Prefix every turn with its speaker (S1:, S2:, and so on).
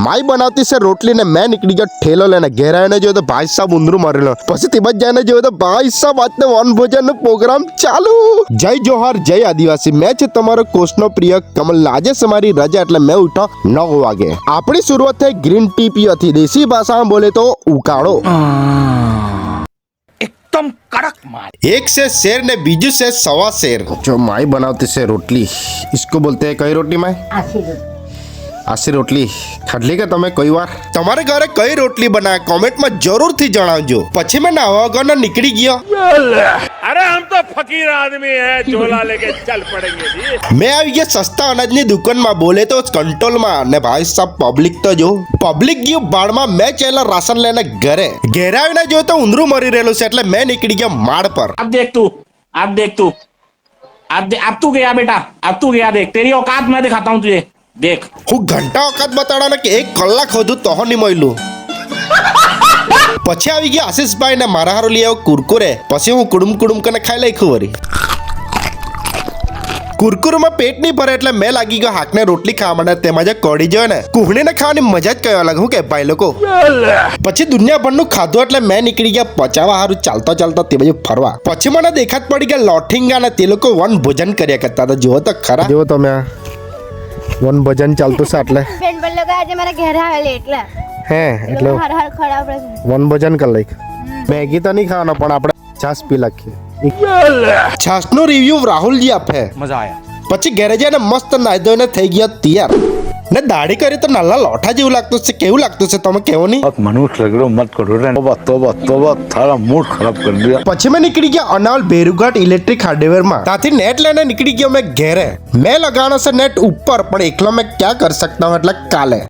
S1: માઈ બનાવતી છે રોટલી ને મેં નીકળી ગયો ઠેલો લઈને ઘેર આવીને જોયો તો ભાઈ સાહેબ ઊંધરું મારેલો પછી તિબત જઈને જોયો તો ભાઈ સાહેબ આજનો વનભોજન નો પ્રોગ્રામ ચાલુ। જય જોહાર જય આદિવાસી, મેં છે તમારો કોષનો પ્રિય કમલ। આજે છે મારી રજા એટલે મેં ઉઠો 9 વાગે। આપણી શરૂઆત થઈ ગ્રીન ટી પીવાથી, દેશી ભાષામાં બોલે તો ઉકાળો।
S2: एकदम कड़क माल।
S1: एक से शेर ने बीजू से सवा शेर। जो माई बनाती से रोटली, इसको बोलते हैं कई रोटी माई? आशी रोटली खाटली के તમે કોઈ વાર તમારે ઘરે કઈ રોટલી બનાવે કોમેન્ટમાં જરૂરથી જણાવજો। પછી મેં નાવા વગર નીકળી ગયો।
S2: अरे हम तो फकीर आदमी है, झोला लेके चल पड़ेंगे जी।
S1: મેં આવી ગયા સસ્તા અનાજની દુકાનમાં, બોલે તો કંટ્રોલમાં। ને ભાઈ સાહેબ પબ્લિક તો જો પબ્લિક ગયું બાળમાં। મેં ચાલ્યા રાશન લઈને ઘરે આવીને જોયું તો ઊંધરું મરી રહેલું છે એટલે મેં નીકળી ગયા માળ પર।
S3: अब देख तू अब तू गया बेटा, अब तू गया। देख तेरी औकात मैं दिखाता हूँ तुझे, देख।
S1: હું ઘંટા વખત બતાડા કે 1 કલાક હોદું તો નહીં મળ્યું। પછી આવી ગયા આશીષભાઈ ને મારા હારું લઈ આવ્યો કુરકુરે। પછી હું કુડુમ કરીને ખાઈ લખ્યું વળી। કુરકુરમાં પેટ નહીં ભરે એટલે મેં લાગી ગયો હાકને રોટલી ખાવા માટે। તેમાં જે કઢી જોઈએ ને કુહણીને ખાવાની મજા જ કઈ અલગ। હું કે ભાઈ લોકો પછી દુનિયાભરનું ખાધું એટલે મેં નીકળી ગયા પચાવા હારું ચાલતા તે બાજુ ફરવા। પછી મને દેખાત પડી ગયા લોઠીંગા ને તે લોકો વન ભોજન કર્યા કરતા હતા। જુઓ તો ખરા, જુઓ તમે વન ભોજન ચાલતું છે એટલે
S4: બેન બોલ લોકો આજે મારા ઘરે આવેલી એટલે
S1: હે એટલે
S4: હર હર ખરાબ રહે।
S1: વન ભોજન કરી લઈ। મેગી તો નહીં ખાવાનો પણ આપણે છાશ પી લખીએ। છાશનો રિવ્યુ રાહુલજી આપે।
S2: मजा आया।
S1: પછી ઘરે જઈને મસ્ત નાઈ ધોઈને થઈ ગયા તૈયાર ને દાઢી કરી તો નાલા લોઠા જેવું લાગતું છે। કેવું લાગતું છે તમે કેવો નહીં?
S5: मनुष्य लग रहे हो, मत करो रे। तोबा थारा मूड खराब कर दिया।
S1: પછી મેં નીકળી ગયા અનાવલ બેરુઘાટ ઇલેક્ટ્રિક હાર્ડવેરમાં। ત્યાંથી નેટ લઈને નીકળી ગયો મેં ઘેરે। મેં લગાવવાનો છે નેટ ઉપર પણ એકલો મેં ક્યાં કરી શકતા હું એટલે કાલે।